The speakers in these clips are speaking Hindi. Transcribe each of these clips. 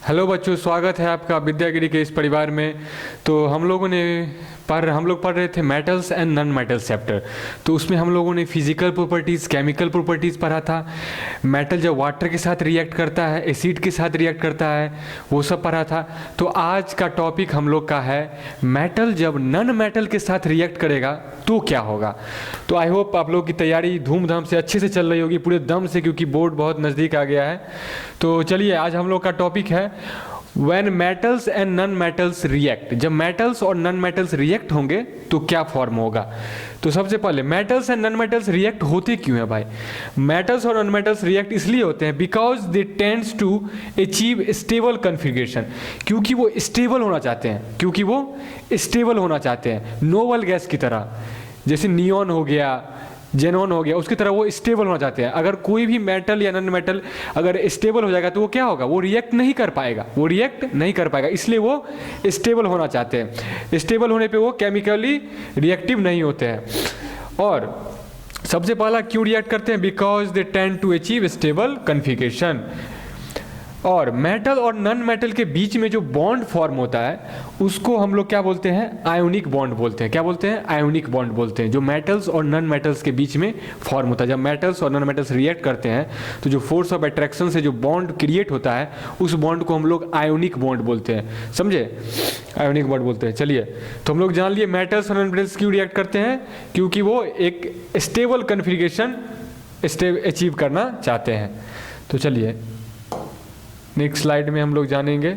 हेलो बच्चों, स्वागत है आपका विद्यागिरी के इस परिवार में। तो हम लोग पढ़ रहे थे metals and non metals chapter. तो उसमें हम लोगों ने फिजिकल प्रॉपर्टीज़, केमिकल प्रॉपर्टीज़ पढ़ा था। मेटल जब वाटर के साथ रिएक्ट करता है, एसिड के साथ रिएक्ट करता है, वो सब पढ़ा था। तो आज का टॉपिक हम लोग का है मेटल जब नॉन मेटल के साथ रिएक्ट करेगा तो क्या होगा। तो आई होप आप लोगों की तैयारी धूमधाम से अच्छे से चल रही होगी, पूरे दम से, क्योंकि बोर्ड बहुत नज़दीक आ गया है। तो चलिए, आज हम लोग का टॉपिक है When metals and non metals react। जब मेटल्स और नॉन मेटल्स रिएक्ट होंगे तो क्या फॉर्म होगा। तो सबसे पहले metals and non metals react होते क्यों हैं भाई। मेटल्स और नॉन मेटल्स रिएक्ट इसलिए होते हैं because they tends to achieve stable configuration. क्योंकि वो स्टेबल होना चाहते हैं, नोबल गैस की तरह, जैसे नियॉन हो गया, जेनॉन हो गया, उसकी तरह वो स्टेबल होना चाहते हैं। अगर कोई भी मेटल या नॉन मेटल अगर स्टेबल हो जाएगा तो वो क्या होगा, वो रिएक्ट नहीं कर पाएगा, इसलिए वो स्टेबल होना चाहते हैं। स्टेबल होने पे वो केमिकली रिएक्टिव नहीं होते हैं। और सबसे पहला क्यों रिएक्ट करते हैं, because they tend to achieve stable configuration. और मेटल और नॉन मेटल के बीच में जो बॉन्ड फॉर्म होता है उसको हम लोग क्या बोलते हैं, आयोनिक बॉन्ड बोलते हैं। क्या बोलते हैं, आयोनिक बॉन्ड बोलते हैं, जो मेटल्स और नॉन मेटल्स के बीच में फॉर्म होता है। जब मेटल्स और नॉन मेटल्स रिएक्ट करते हैं तो जो फोर्स ऑफ अट्रैक्शन से जो बॉन्ड क्रिएट होता है उस बॉन्ड को हम लोग आयोनिक बॉन्ड बोलते हैं, समझे, आयोनिक बॉन्ड बोलते हैं। चलिए, तो हम लोग जान लिए मेटल्स और नॉन मेटल्स क्यों रिएक्ट करते हैं, क्योंकि वो एक स्टेबल कन्फिग्रेशन अचीव करना चाहते हैं। तो चलिए नेक्स्ट स्लाइड में हम लोग जानेंगे।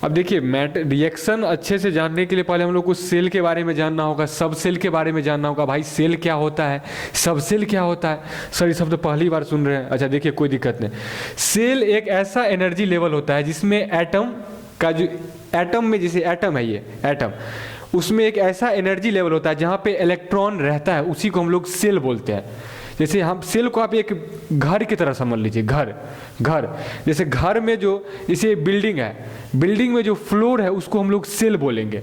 अब देखिए, रिएक्शन अच्छे से जानने के लिए पहले हम लोग को सेल के बारे में जानना होगा, सब सेल के बारे में जानना होगा। भाई सेल क्या होता है, सब सेल क्या होता है। सर ये सब तो पहली बार सुन रहे हैं। अच्छा देखिए, कोई दिक्कत नहीं। सेल एक ऐसा एनर्जी लेवल होता है जिसमें एटम का जो एटम में, जैसे एटम है, ये एटम, उसमें एक ऐसा एनर्जी लेवल होता है जहाँ पे इलेक्ट्रॉन रहता है, उसी को हम लोग सेल बोलते हैं। जैसे हम सेल को आप एक घर की तरह समझ लीजिए, घर जैसे घर में जो, जैसे बिल्डिंग है, बिल्डिंग में जो फ्लोर है उसको हम लोग सेल बोलेंगे,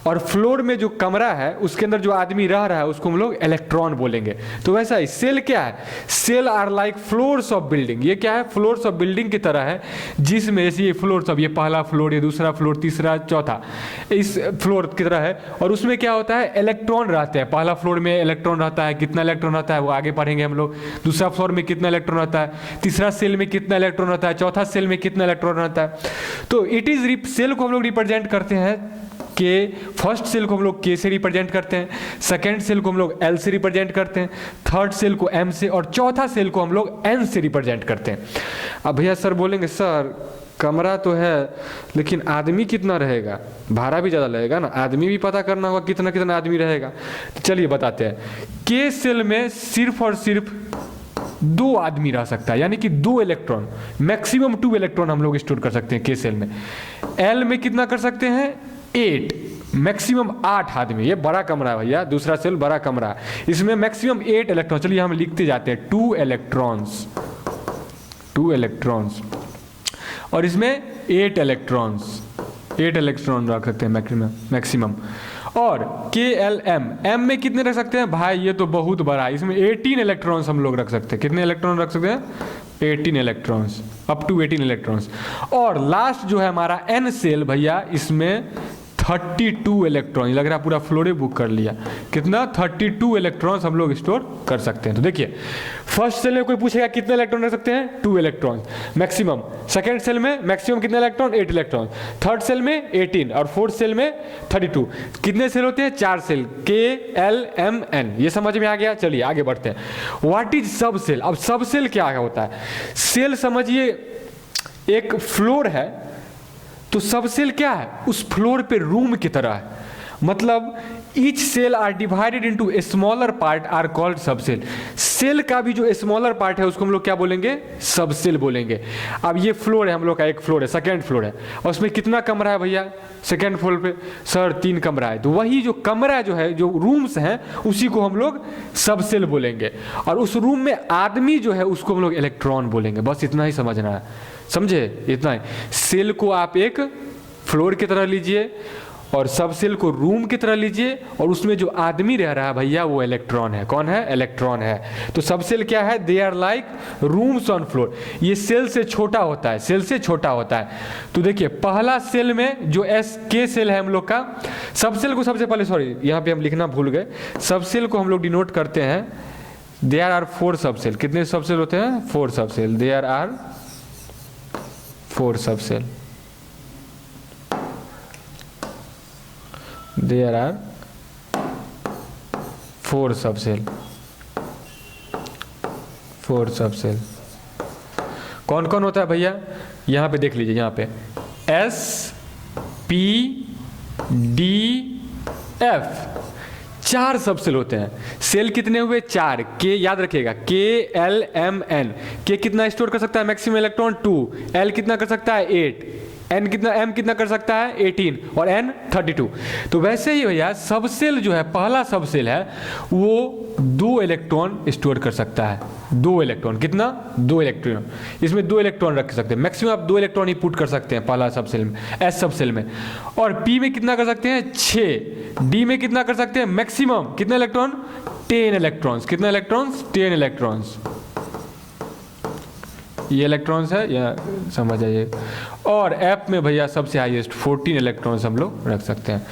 और फ्लोर में जो कमरा है उसके अंदर जो आदमी रह रहा है उसको हम लोग इलेक्ट्रॉन बोलेंगे। तो वैसा ही सेल क्या है, shell are like floors of building. ये क्या है, फ्लोर्स ऑफ बिल्डिंग की तरह है, जिसमें जैसे ये फ्लोर्स ऑफ, ये पहला फ्लोर, ये दूसरा फ्लोर, तीसरा, चौथा, इस फ्लोर की तरह है। और उसमें क्या होता है, इलेक्ट्रॉन रहते हैं। पहला फ्लोर में इलेक्ट्रॉन रहता है, कितना इलेक्ट्रॉन रहता है वो आगे पढ़ेंगे हम लोग। दूसरा फ्लोर में कितना इलेक्ट्रॉन रहता है, तीसरा सेल में कितना इलेक्ट्रॉन रहता है, चौथा सेल में कितना इलेक्ट्रॉन रहता है। तो इट इज, सेल को हम लोग रिप्रेजेंट करते हैं के, फर्स्ट सेल को हम लोग के से रिप्रेजेंट करते हैं, सेकेंड सेल को हम लोग एल से रिप्रेजेंट करते हैं, थर्ड सेल को एम से, और चौथा सेल को हम लोग एन से रिप्रेजेंट करते हैं। अब भैया सर बोलेंगे, सर कमरा तो है लेकिन आदमी कितना रहेगा, भाड़ा भी ज़्यादा लगेगा ना, आदमी भी पता करना होगा कितना कितना आदमी रहेगा। तो चलिए बताते हैं। के सेल में सिर्फ और सिर्फ 2 आदमी रह सकता है, यानी कि 2 इलेक्ट्रॉन, मैक्सिमम 2 इलेक्ट्रॉन हम लोग स्टोर कर सकते हैं के सेल में। एल में कितना कर सकते हैं, 8, मैक्सिमम 8 आदमी। ये बड़ा कमरा है भैया, दूसरा सेल बड़ा कमरा है, इसमें मैक्सिमम 8 इलेक्ट्रॉन। चलिए हम लिखते जाते हैं, 2 इलेक्ट्रॉन्स, और इसमें 8 इलेक्ट्रॉन रख सकते हैं मैक्सिमम। और के एल एम में कितने रख सकते हैं, भाई ये तो बहुत बड़ा है, इसमें 18 इलेक्ट्रॉन्स हम लोग रख सकते हैं। कितने इलेक्ट्रॉन रख सकते हैं, 18 इलेक्ट्रॉन्स, अप टू 18 इलेक्ट्रॉन्स। और लास्ट जो है हमारा एन सेल भैया, इसमें 32 इलेक्ट्रॉन, लग रहा है पूरा फ्लोरे बुक कर लिया। कितना, 32 इलेक्ट्रॉन्स हम लोग स्टोर कर सकते हैं। तो देखिए, फर्स्ट सेल में कोई पूछेगा कितने इलेक्ट्रॉन रख सकते हैं, 2 इलेक्ट्रॉन मैक्सिमम। सेकंड सेल में मैक्सिमम कितने इलेक्ट्रॉन, 8 इलेक्ट्रॉन। थर्ड सेल में 18, और फोर्थ सेल में 32। कितने सेल होते हैं, 4 सेल, के एल एम एन। ये समझ में आ गया। चलिए आगे बढ़ते हैं। व्हाट इज सब सेल। अब सब सेल क्या होता है, सेल समझिए एक फ्लोर है, तो सब सेल क्या है, उस फ्लोर पे रूम की तरह है। मतलब each shell are divided into a smaller part are called sub shell. Shell का भी जो स्मॉलर पार्ट है उसको हम लोग क्या बोलेंगे, सब सेल बोलेंगे। अब ये फ्लोर है हम लोग का, एक फ्लोर है, सेकंड फ्लोर है, और उसमें कितना कमरा है भैया, सेकंड फ्लोर पे सर 3 कमरा है। तो वही जो कमरा जो है, जो रूम्स हैं, उसी को हम लोग सब सेल बोलेंगे। और उस रूम में आदमी जो है उसको हम लोग इलेक्ट्रॉन बोलेंगे। बस इतना ही समझना है, समझे, इतना ही। सेल को आप एक फ्लोर की तरह लीजिए, और सब सेल को रूम की तरह लीजिए, और उसमें जो आदमी रह रहा है भैया वो इलेक्ट्रॉन है। कौन है? इलेक्ट्रॉन है। तो सब सेल क्या है? They are like rooms on floor. ये सेल से छोटा होता है, सेल से छोटा होता है। तो देखिए पहला सेल में जो एस के सेल है हम लोग का, सब सेल को सबसे पहले, सॉरी यहाँ पे हम लिखना भूल गए, सब सेल को हम लोग डिनोट करते हैं, देयर आर 4 सब सेल। कितने सब सेल होते हैं? 4 सब सेल। देयर आर 4 सब सेल। देयर आर 4 सब सेल। 4 सब सेल कौन कौन होता है भैया? यहाँ पे देख लीजिए, यहाँ पे एस पी डी एफ 4 सब सेल होते हैं। सेल कितने हुए? 4। के याद रखिएगा, के एल एम एन। के कितना स्टोर कर सकता है? Maximum electron 2। एल कितना कर सकता है? 8। एन कितना, एम कितना कर सकता है? 18। और एन 32। तो वैसे ही भैया सब सेल जो है, पहला सब सेल है वो 2 इलेक्ट्रॉन स्टोर कर सकता है। 2 इलेक्ट्रॉन। कितना? 2 इलेक्ट्रॉन। इसमें 2 इलेक्ट्रॉन रख सकते हैं, मैक्सिमम आप 2 इलेक्ट्रॉन ही पुट कर सकते हैं पहला सब सेल में, एस सब सेल में। और पी में कितना कर सकते हैं? 6। डी में कितना कर सकते हैं? मैक्सिमम कितना इलेक्ट्रॉन? 10 इलेक्ट्रॉन्स। कितना इलेक्ट्रॉन्स? 10 इलेक्ट्रॉन्स। ये इलेक्ट्रॉन्स है, या समझ जाइए। और एफ में भैया सबसे हाईएस्ट 14 इलेक्ट्रॉन्स हम लोग रख सकते हैं।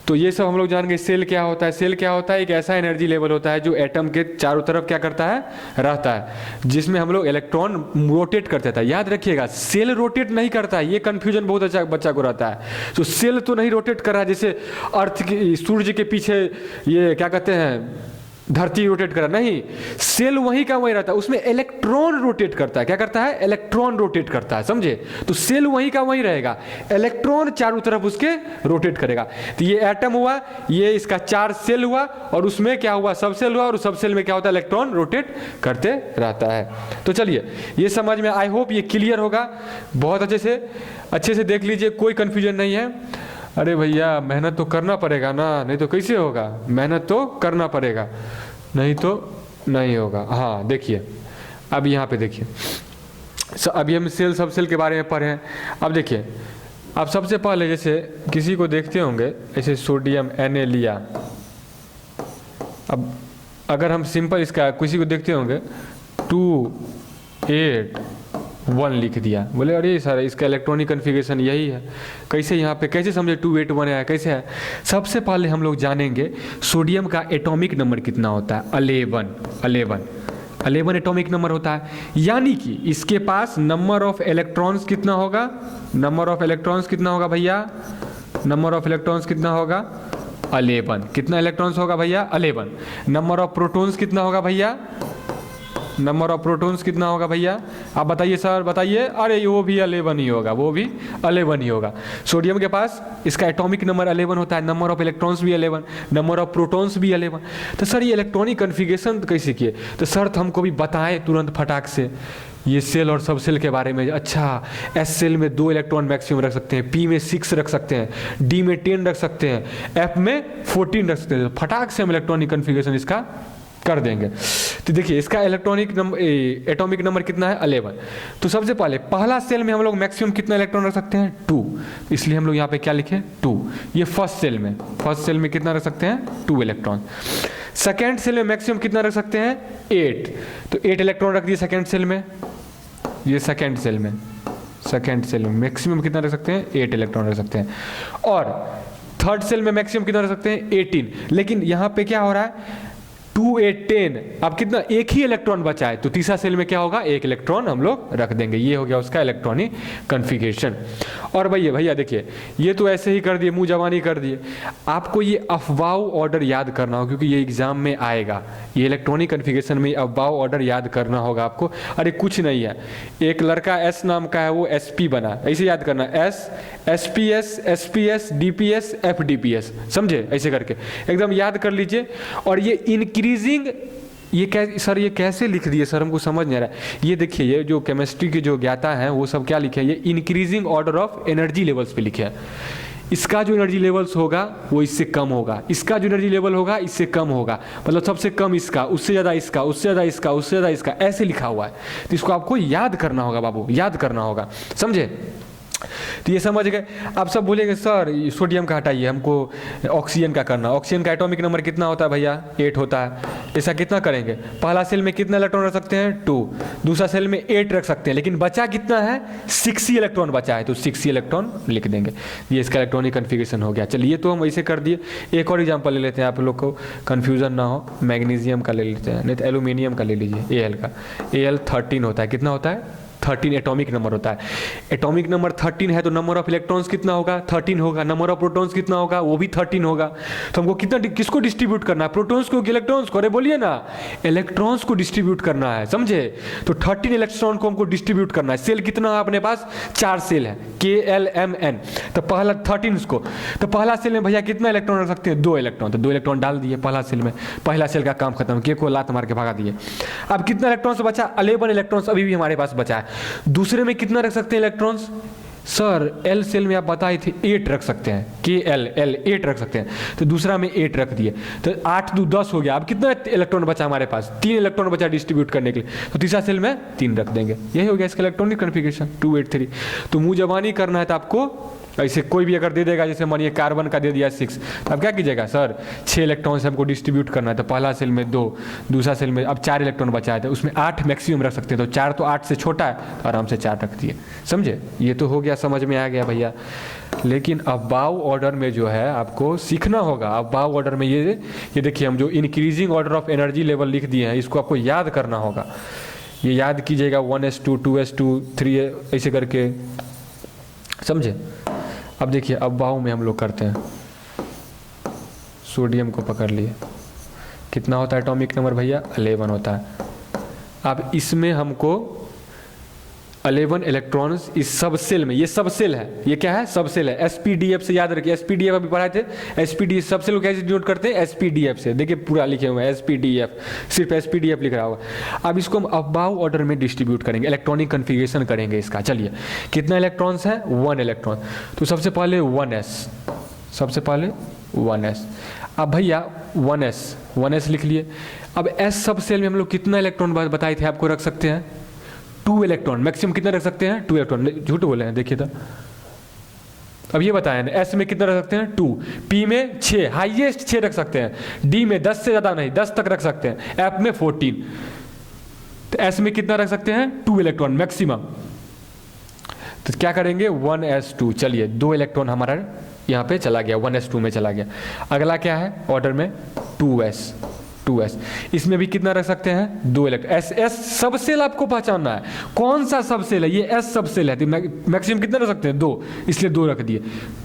तो ये सब हम लोग जान गए। सेल क्या होता है? सेल क्या होता है? एक ऐसा एनर्जी लेवल होता है जो एटम के चारों तरफ क्या करता है? रहता है, जिसमें हम लोग इलेक्ट्रॉन रोटेट करते था। याद रखिएगा सेल रोटेट नहीं करता है, ये कंफ्यूजन बहुत अच्छा बच्चा को रहता है। तो सेल तो नहीं रोटेट कर रहा है, जैसे अर्थ की, सूर्य के पीछे ये क्या कहते हैं, धरती रोटेट कर रहा, नहीं। सेल वहीं का वहीं रहता है, उसमें इलेक्ट्रॉन रोटेट करता है। क्या करता है? इलेक्ट्रॉन रोटेट करता है, समझे? तो सेल वहीं का वहीं रहेगा, इलेक्ट्रॉन चारों तरफ उसके रोटेट करेगा। तो ये एटम हुआ, ये इसका 4 सेल हुआ, और उसमें क्या हुआ? सब सेल हुआ, और सब सेल में क्या होता है? इलेक्ट्रॉन रोटेट करते रहता है। तो चलिए ये समझ में, आई होप ये क्लियर होगा। बहुत अच्छे से देख लीजिए, कोई कंफ्यूजन नहीं है। अरे भैया मेहनत तो करना पड़ेगा ना, नहीं तो कैसे होगा? मेहनत तो करना पड़ेगा, नहीं तो नहीं होगा। हाँ देखिए, अब यहाँ पे देखिए, अभी हम सेल सब सेल के बारे में पढ़े हैं। अब देखिए, अब सबसे पहले जैसे किसी को देखते होंगे ऐसे सोडियम Na लिया। अब अगर हम सिंपल इसका किसी को देखते होंगे 2 8 1 लिख दिया, बोले अरे सर इसका इलेक्ट्रॉनिक कन्फिगरेशन यही है। कैसे यहाँ पे कैसे समझे 2 8 1 है? कैसे है? सबसे पहले हम लोग जानेंगे सोडियम का एटॉमिक नंबर कितना होता है। 11 एटॉमिक नंबर होता है, यानी कि इसके पास नंबर ऑफ इलेक्ट्रॉन्स कितना होगा? नंबर ऑफ इलेक्ट्रॉन्स कितना होगा भैया? नंबर ऑफ इलेक्ट्रॉन्स कितना होगा? 11। कितना इलेक्ट्रॉन्स होगा भैया? 11। नंबर ऑफ प्रोटॉन्स कितना होगा भैया? नंबर ऑफ प्रोटॉन्स कितना होगा भैया? आप बताइए सर, बताइए। अरे वो भी 11 ही होगा, वो भी 11 ही होगा। सोडियम के पास इसका एटॉमिक नंबर 11 होता है, नंबर ऑफ इलेक्ट्रॉन्स भी 11, नंबर ऑफ प्रोटॉन्स भी 11। तो सर ये इलेक्ट्रॉनिक कन्फिगरेशन कैसे किए? तो सर तो हमको भी बताएं तुरंत फटाक से ये सेल और सब सेल के बारे में। अच्छा, एस सेल में 2 इलेक्ट्रॉन मैक्सिमम रख सकते हैं, पी में 6 रख सकते हैं, डी में 10 रख सकते हैं, एफ में 14 रख सकते हैं। फटाक से हम इलेक्ट्रॉनिक कन्फिगरेशन इसका कर देंगे। तो देखिए इसका इलेक्ट्रॉनिक नंबर, एटॉमिक नंबर कितना है? 11। तो सबसे पहले पहला सेल में हम लोग मैक्सिमम कितना इलेक्ट्रॉन रख सकते हैं? 2। इसलिए हम लोग यहाँ पे क्या लिखे? 2। ये फर्स्ट सेल में कितना रख सकते हैं? 2 इलेक्ट्रॉन। सेकेंड सेल में मैक्सिमम कितना रख सकते हैं? 8। तो 8 इलेक्ट्रॉन रख दिए सेकेंड सेल में। ये सेकेंड सेल में मैक्सिमम कितना रख सकते हैं? 8 इलेक्ट्रॉन रख सकते हैं। और थर्ड सेल में मैक्सिमम कितना रख सकते हैं? 18। लेकिन यहाँ पे क्या हो रहा है? 2 8 10। अब कितना? एक ही इलेक्ट्रॉन बचा है, तो तीसरा सेल में क्या होगा? 1 इलेक्ट्रॉन हम लोग रख देंगे। ये हो गया उसका इलेक्ट्रॉनिक कन्फिगरेशन। और भैया देखिए, ये तो ऐसे ही कर दिए, मुंह जवानी कर दिए। आपको ये अफवाह ऑर्डर याद करना होगा, क्योंकि ये एग्जाम में आएगा। ये इलेक्ट्रॉनिक कन्फिगरेशन में अफवाह ऑर्डर याद करना होगा आपको। अरे कुछ नहीं है, एक लड़का एस नाम का है, वो SP बना, ऐसे याद करना, S SPS SPS DPS FDPS, समझे? ऐसे करके एकदम याद कर लीजिए। और ये इंक्रीजिंग, ये सर ये कैसे लिख दिए सर, हमको समझ नहीं आ रहा है। ये देखिए, ये जो केमिस्ट्री के जो ज्ञाता हैं वो सब क्या लिखे हैं? ये increasing order of energy levels पे लिखे हैं। इसका जो एनर्जी लेवल्स होगा वो इससे कम होगा, इसका जो एनर्जी लेवल होगा इससे कम होगा, मतलब सबसे कम इसका, उससे ज़्यादा इसका, उससे ज़्यादा इसका, उससे ज़्यादा इसका, ऐसे लिखा हुआ है। तो इसको आपको याद करना होगा बाबू, याद करना होगा, समझे? तो ये समझ गए। आप सब बोलेंगे सर सोडियम का हटाइए, हमको ऑक्सीजन का करना। ऑक्सीजन का एटॉमिक नंबर कितना होता है भैया? 8 होता है। ऐसा कितना करेंगे? पहला सेल में कितना इलेक्ट्रॉन रख सकते हैं? 2। दूसरा सेल में 8 रख सकते हैं, लेकिन बचा कितना है? 6 ही इलेक्ट्रॉन बचा है, तो 6 ही इलेक्ट्रॉन लिख देंगे। ये इसका इलेक्ट्रॉनिक कन्फिगरेशन हो गया। चलिए तो हम ऐसे कर दिए। एक और एग्जांपल ले लेते हैं, आप लोग को कन्फ्यूजन ना हो। मैग्नीशियम का ले लेते हैं, नहीं तो एल्यूमिनियम का ले लीजिए। Al का Al 13 होता है। कितना होता है? 13 एटॉमिक नंबर होता है। एटॉमिक नंबर 13 है तो नंबर ऑफ इलेक्ट्रॉन्स कितना होगा? 13 होगा। नंबर ऑफ प्रोटॉन्स कितना होगा? वो भी 13 होगा। तो हमको कितना किसको डिस्ट्रीब्यूट करना है? प्रोटॉन्स को कि इलेक्ट्रॉन्स को? अरे बोलिए ना, इलेक्ट्रॉन्स को डिस्ट्रीब्यूट करना है, समझे? तो 13 इलेक्ट्रॉन को हमको डिस्ट्रीब्यूट करना है। सेल कितना है अपने पास? 4 सेल है, KLMN। तो पहला 13 को, तो पहला सेल में भैया कितना इलेक्ट्रॉन रख सकते हैं? 2 इलेक्ट्रॉन। तो 2 इलेक्ट्रॉन डाल दिए पहला सेल में, पहला सेल का काम खत्म। के को लात मार के भगा दिए। अब कितना इलेक्ट्रॉन्स बचा? 11 इलेक्ट्रॉन्स अभी भी हमारे पास बचा है। दूसरे में कितना रख सकते हैं इलेक्ट्रॉन्स? सर L सेल में आप बताए थे 8 रख सकते हैं, KL 8 रख सकते हैं। तो दूसरा में 8 रख दिए, तो 8 2 10 हो गया। अब कितना इलेक्ट्रॉन बचा हमारे पास? 3 इलेक्ट्रॉन बचा डिस्ट्रीब्यूट करने के लिए। तो तीसरा सेल में 3 रख देंगे। यही हो गया इसका इलेक्ट्रॉनिक कन्फिगरेशन 283। तो मुंह जबानी करना है तो आपको ऐसे कोई भी अगर दे देगा, जैसे मानिए कार्बन का दे दिया 6, तो आप क्या कीजिएगा? सर 6 इलेक्ट्रॉन से हमको डिस्ट्रीब्यूट करना है, तो पहला सेल में 2, दूसरा सेल में अब 4 इलेक्ट्रॉन बचा है, तो उसमें 8 मैक्सिमम रख सकते हैं। तो 4 तो 8 से छोटा है, तो आराम से 4 रख दिए। समझे? ये तो हो गया, समझ में आ गया भैया। लेकिन अबाव ऑर्डर में जो है आपको सीखना होगा। अबाव ऑर्डर में ये देखिए, हम जो increasing order of energy level लिख दिए हैं, इसको आपको याद करना होगा। ये याद कीजिएगा, 1s2 2s2 3 ऐसे करके, समझे? अब देखिए अबाव में हम लोग करते हैं। सोडियम को पकड़ लिए, कितना होता है एटॉमिक नंबर भैया? 11 होता है। अब इसमें हमको 11 इलेक्ट्रॉन्स इस सब सेल में, ये सब सेल है, ये क्या है? सब सेल है। SPDF से याद रखिए, SPDF अभी पढ़ाए थे। SPDF सब सेल को कैसे डिनोट करते हैं? SPDF से। देखिए पूरा लिखे हुए हैं SPDF, सिर्फ SPDF लिख रहा होगा। अब इसको हम अबाव ऑर्डर में डिस्ट्रीब्यूट करेंगे, इलेक्ट्रॉनिक कन्फिगरेशन करेंगे इसका। चलिए कितना इलेक्ट्रॉन्स है? 1 इलेक्ट्रॉन। तो सबसे पहले 1s, सबसे पहले 1s। अब भैया 1s लिख लिए। अब S सब सेल में हम लोग कितना इलेक्ट्रॉन बताए थे आपको रख सकते हैं? 2 इलेक्ट्रॉन। मैक्सिमम कितना रख सकते हैं? 2 इलेक्ट्रॉन। झूठ बोले हैं, देखिए तो। अब ये बताया ना, S में कितना रख सकते हैं? 2। P में 6, हाईएस्ट 6 रख सकते हैं। D में 10 से ज़्यादा नहीं, 10 तक रख सकते हैं। F में 14। तो S में कितना रख सकते हैं? 2 इलेक्ट्रॉन मैक्सिमम। तो क्या करेंगे? 1s2। चलिए 2 इलेक्ट्रॉन हमारा यहाँ पे चला गया, 1s2 में चला गया। अगला क्या है ऑर्डर में? 2s। इसमें भी कितना रख सकते हैं? 2 इलेक्ट्रॉन। S सब सेल आपको पहचानना है, कौन सा सब सेल है? ये S सब सेल है। तो मैक्सिमम कितना रख सकते हैं? 2, इसलिए 2 रख दिए।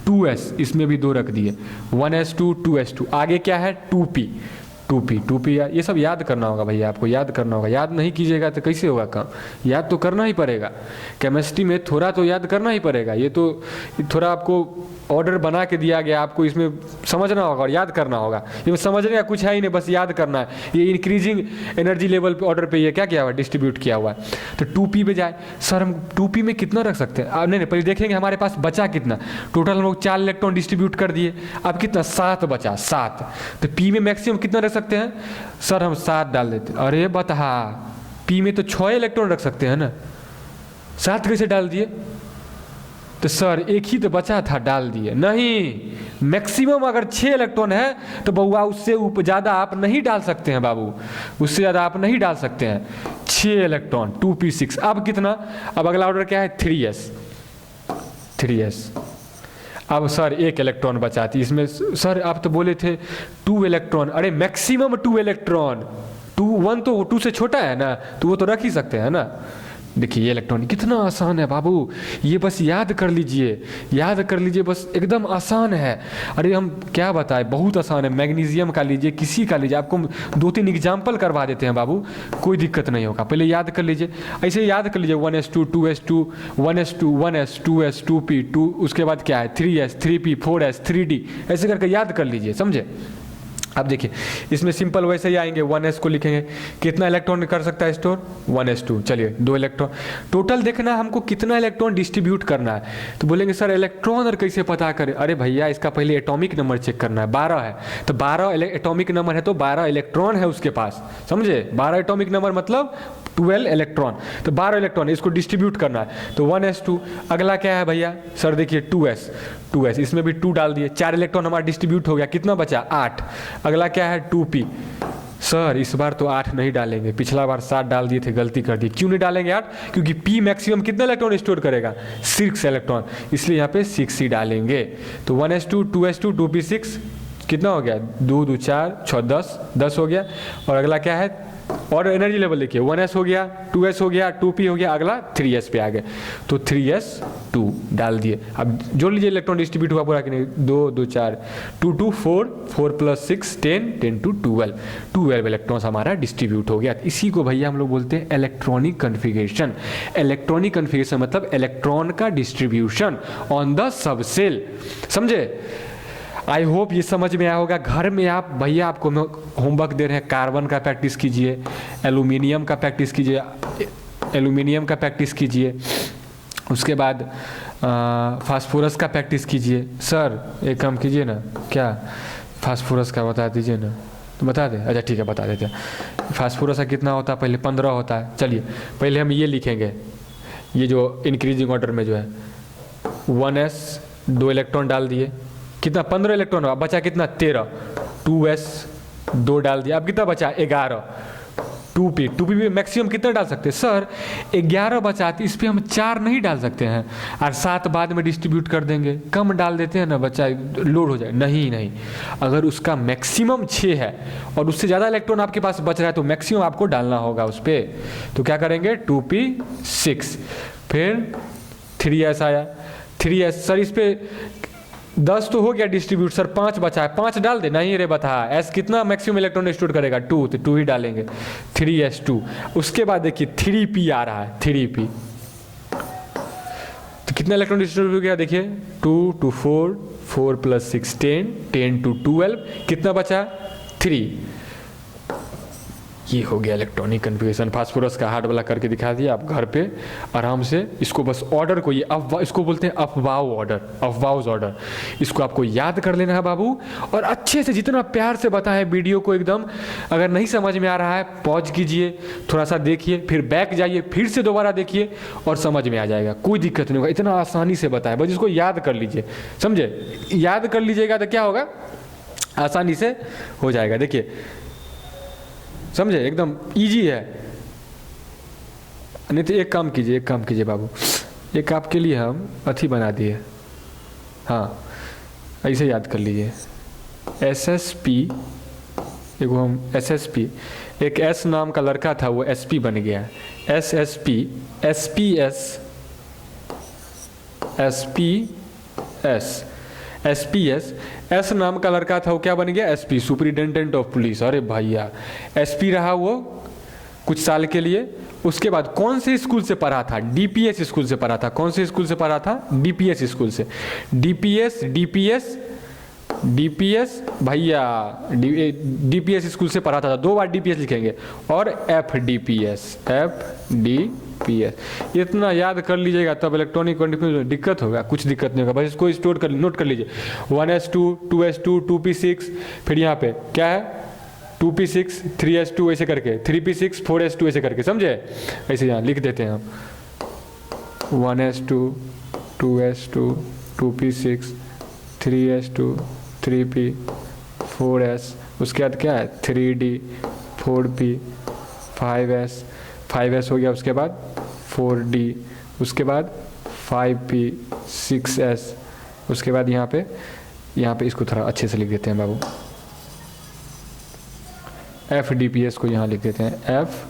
2s, इसमें भी 2 रख दिए। 1s2 2s2। आगे क्या है? 2p। ये सब याद करना होगा भैया, आपको याद करना होगा। याद नहीं कीजिएगा तो कैसे होगा काम? याद तो करना ही पड़ेगा। केमिस्ट्री में थोड़ा तो याद करना ही पड़ेगा। ये तो थोड़ा आपको ऑर्डर बना के दिया गया, आपको इसमें समझना होगा और याद करना होगा। इसमें समझने का कुछ है ही नहीं, बस याद करना है। ये इंक्रीजिंग एनर्जी लेवल पे ऑर्डर पे ये क्या किया हुआ है? डिस्ट्रीब्यूट किया हुआ है। तो 2p पे जाए। सर हम 2p में कितना रख सकते हैं? नहीं, पहले देखेंगे हमारे पास बचा कितना। टोटल हम लोग 4 इलेक्ट्रॉन डिस्ट्रीब्यूट कर दिए। अब कितना? 7 बचा, 7। तो p में मैक्सिमम कितना रख सकते हैं? सर हम 7 डाल देते। अरे बता, p में तो 6 इलेक्ट्रॉन रख सकते हैं ना, 7 कैसे डाल दिए? तो सर एक ही तो बचा था, डाल दिए। नहीं, मैक्सिमम अगर 6 इलेक्ट्रॉन है तो बउआ उससे ज़्यादा आप नहीं डाल सकते हैं बाबू, उससे ज़्यादा आप नहीं डाल सकते हैं। 6 इलेक्ट्रॉन 2p6। अब कितना? अब अगला ऑर्डर क्या है? 3s। अब सर 1 इलेक्ट्रॉन बचाती इसमें। सर आप तो बोले थे 2 इलेक्ट्रॉन। अरे मैक्सिमम 2 इलेक्ट्रॉन, 1 तो 2 से छोटा है ना, तो वो तो रख ही सकते हैं ना। देखिए ये इलेक्ट्रॉन कितना आसान है बाबू, ये बस याद कर लीजिए, बस एकदम आसान है। अरे हम क्या बताएं, बहुत आसान है। मैग्नीशियम का लीजिए, किसी का लीजिए, आपको 2-3 एग्जाम्पल करवा देते हैं बाबू, कोई दिक्कत नहीं होगा। पहले याद कर लीजिए, ऐसे याद कर लीजिए। 1s2 2s2 1s2 1s 2s 2p 2, उसके बाद क्या है? 3s 3p 4s 3d, ऐसे करके याद कर लीजिए, समझे? अब देखिए इसमें सिंपल वैसे ही आएंगे। 1s को लिखेंगे, कितना इलेक्ट्रॉन कर सकता है स्टोर? 1s2। चलिए 2 इलेक्ट्रॉन। टोटल देखना है हमको कितना इलेक्ट्रॉन डिस्ट्रीब्यूट करना है। तो बोलेंगे सर इलेक्ट्रॉन और कैसे पता करें? अरे भैया इसका पहले एटॉमिक नंबर चेक करना है। 12 है तो 12 एटॉमिक नंबर है, तो 12 इलेक्ट्रॉन है उसके पास, समझे? 12 एटॉमिक नंबर मतलब 12 इलेक्ट्रॉन, तो 12 इलेक्ट्रॉन, इसको डिस्ट्रीब्यूट करना है तो 1s2। अगला क्या है भैया सर, देखिए 2s, इसमें भी 2 डाल दिए, 4 इलेक्ट्रॉन हमारा डिस्ट्रीब्यूट हो गया, कितना बचा 8। अगला क्या है 2p, सर इस बार तो 8 नहीं डालेंगे, पिछला बार 7 डाल दिए थे, गलती कर दी। क्यों नहीं डालेंगे 8? क्योंकि p मैक्सिमम कितना इलेक्ट्रॉन स्टोर करेगा 6 इलेक्ट्रॉन, इसलिए यहाँ पे 6 ही डालेंगे। तो 1s2 2s2 2p6 कितना हो गया, 2 2 4 6 10 हो गया। और अगला क्या है, और एनर्जी लेवल देखिए 1s हो गया, 2s हो गया, 2p हो गया, अगला 3s पे आ गए, तो 3s2 डाल दिए। अब जोड़ लीजिए इलेक्ट्रॉन डिस्ट्रीब्यूट हुआ पूरा कि नहीं, 2 2 4 2 2 4 4 + 6 10 10 to 12 इलेक्ट्रॉन्स हमारा डिस्ट्रीब्यूट हो गया। इसी को भैया हम लोग बोलते हैं इलेक्ट्रॉनिक कन्फिगरेशन। इलेक्ट्रॉनिक कन्फिगरेशन मतलब इलेक्ट्रॉन का distribution on the subshell, समझे। आई होप ये समझ में आया होगा। घर में आप भैया आपको होमवर्क दे रहे हैं, कार्बन का प्रैक्टिस कीजिए, एल्यूमिनियम का प्रैक्टिस कीजिए, उसके बाद फास्फोरस का प्रैक्टिस कीजिए। सर एक काम कीजिए ना, क्या फास्फोरस का बता दीजिए ना, तो बता दें, अच्छा ठीक है बता देते हैं। फास्फोरस का कितना होता है, पहले 15 होता है। चलिए पहले हम ये लिखेंगे, ये जो इंक्रीजिंग ऑर्डर में जो है 1s 2 इलेक्ट्रॉन डाल दिए, कितना 15 इलेक्ट्रॉन हुआ, बचा कितना 13, 2s 2 डाल दिया, अब कितना बचा 11, 2p भी मैक्सिमम कितना डाल सकते हैं सर 11 बचा, तो इस पर हम 4 नहीं डाल सकते हैं और 7 बाद में डिस्ट्रीब्यूट कर देंगे, कम डाल देते हैं ना, बच्चा लोड हो जाए। नहीं, अगर उसका मैक्सिमम 6 है और उससे ज़्यादा इलेक्ट्रॉन आपके पास बच रहा है तो मैक्सिमम आपको डालना होगा उस पर। तो क्या करेंगे 2p6, फिर 3s आया, 3s सर इस पर 10 तो हो गया डिस्ट्रीब्यूट, सर 5 बचा है, 5 डाल दे, नहीं रे बता, एस कितना मैक्सिमम इलेक्ट्रॉन स्टोर करेगा 2, तो 2 ही डालेंगे, 3s2। उसके बाद देखिए 3p आ रहा है, 3p तो कितना इलेक्ट्रॉन डिस्ट्रीब्यूट हो गया, देखिए 2 2 4 4 + 6 10 10 to 12, कितना बचा 3। ये हो गया इलेक्ट्रॉनिक कन्फिगरेशन। फास्फोरस का हार्ड वाला करके दिखा दिया आप घर पे आराम से। इसको बस ऑर्डर को, ये इसको बोलते हैं अफवाह ऑर्डर, इसको आपको याद कर लेना है बाबू, और अच्छे से जितना प्यार से बताएं वीडियो को एकदम। अगर नहीं समझ में आ रहा है पॉज कीजिए, थोड़ा सा देखिए, फिर बैक जाइए, फिर से दोबारा देखिए और समझ में आ जाएगा, कोई दिक्कत नहीं होगा। इतना आसानी से बताएं, बस इसको याद कर लीजिए, समझे। याद कर लीजिएगा तो क्या होगा, आसानी से हो जाएगा। देखिए समझे, एकदम इजी है। नहीं तो एक काम कीजिए बाबू, एक आपके लिए हम अथी बना दिए, हाँ ऐसे याद कर लीजिए, SSP, देखो हम SSP, एक S नाम का लड़का था वो SP बन गया, SSP SPS S नाम का लड़का था वो क्या बन गया SP, सुपरिटेंडेंट ऑफ पुलिस। अरे भैया SP रहा वो कुछ साल के लिए। उसके बाद कौन से स्कूल से पढ़ा था, DPS स्कूल से पढ़ा था। कौन से स्कूल से पढ़ा था, DPS स्कूल से। DPS भैया DPS स्कूल से पढ़ा था, 2 बार DPS लिखेंगे, और FDPS। इतना याद कर लीजिएगा तब इलेक्ट्रॉनिक कन्फिगरेशन दिक्कत होगा, कुछ दिक्कत नहीं होगा, बस इसको स्टोर कर, नोट कर लीजिए। 1s2 2s2 2p6, फिर यहाँ पे क्या है 2p6 3s2 ऐसे करके, 3p6 4s2 ऐसे करके, समझे। ऐसे यहाँ लिख देते हैं हम 1s2 2s2 2p6 3s2 3p 4s, उसके बाद क्या है 3d 4p 5s हो गया, उसके बाद 4d, उसके बाद 5p 6s, उसके बाद यहाँ पे इसको थोड़ा अच्छे से लिख देते हैं बाबू, FDPS को यहाँ लिख देते हैं FDPS।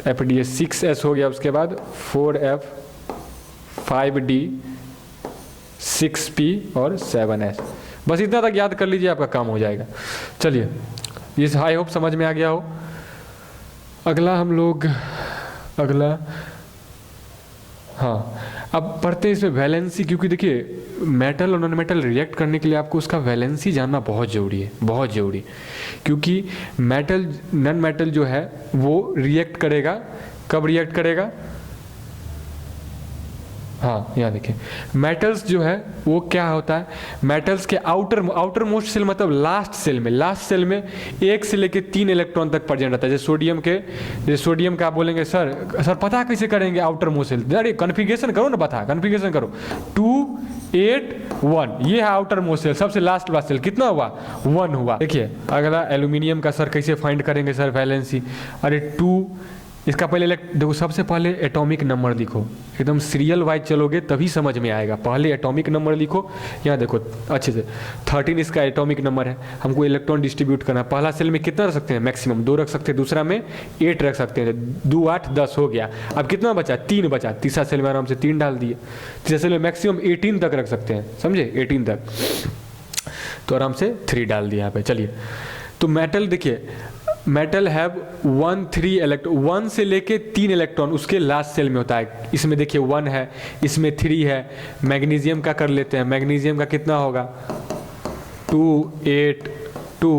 FDPS 6s हो गया, उसके बाद 4f 5d 6p और 7s। बस इतना तक याद कर लीजिए, आपका काम हो जाएगा। चलिए ये आई होप समझ में आ गया हो। अगला हम लोग हाँ अब पढ़ते हैं इसमें वैलेंसी, क्योंकि देखिए मेटल और नॉन मेटल रिएक्ट करने के लिए आपको उसका वैलेंसी जानना बहुत ज़रूरी, क्योंकि मेटल नॉन मेटल जो है वो रिएक्ट करेगा, कब रिएक्ट करेगा, हाँ यहाँ देखिए, मेटल्स जो है वो क्या होता है, मेटल्स के आउटर मोस्ट सेल मतलब लास्ट सेल में 1 से लेके 3 इलेक्ट्रॉन तक प्रेजेंट रहता है। जैसे सोडियम का आप बोलेंगे सर पता कैसे करेंगे आउटर मोस्ट सेल, अरे कन्फिगरेशन करो ना, पता कन्फिगरेशन करो 2 8 1, ये है आउटर मोस्ट सेल, सबसे लास्ट वाला सेल कितना हुआ 1 हुआ। देखिए अगला एल्यूमिनियम का सर कैसे फाइंड करेंगे सर वैलेंसी, अरे 2, इसका पहले देखो सबसे पहले एटॉमिक नंबर लिखो, एकदम सीरियल वाइज चलोगे तभी समझ में आएगा। पहले एटॉमिक नंबर लिखो, यहाँ देखो अच्छे से 13 इसका एटॉमिक नंबर है, हमको इलेक्ट्रॉन डिस्ट्रीब्यूट करना है। पहला सेल में कितना रख सकते हैं, मैक्सिमम 2 रख सकते हैं, दूसरा में 8 रख सकते हैं, 2 8 10 हो गया। अब कितना बचा, 3 बचा, तीसरा सेल में आराम से 3 डाल दिए, तीसरा सेल में मैक्सिमम 18 तक रख सकते हैं, समझे 18 तक, तो आराम से 3 डाल दिया यहाँ पे। चलिए तो मेटल देखिए, मेटल हैव 1 3 इलेक्ट्रॉन, 1 से लेके 3 इलेक्ट्रॉन उसके लास्ट सेल में होता है। इसमें देखिए 1 है, इसमें 3 है। मैग्नीशियम का कर लेते हैं, मैग्नीशियम का कितना होगा 2 8 2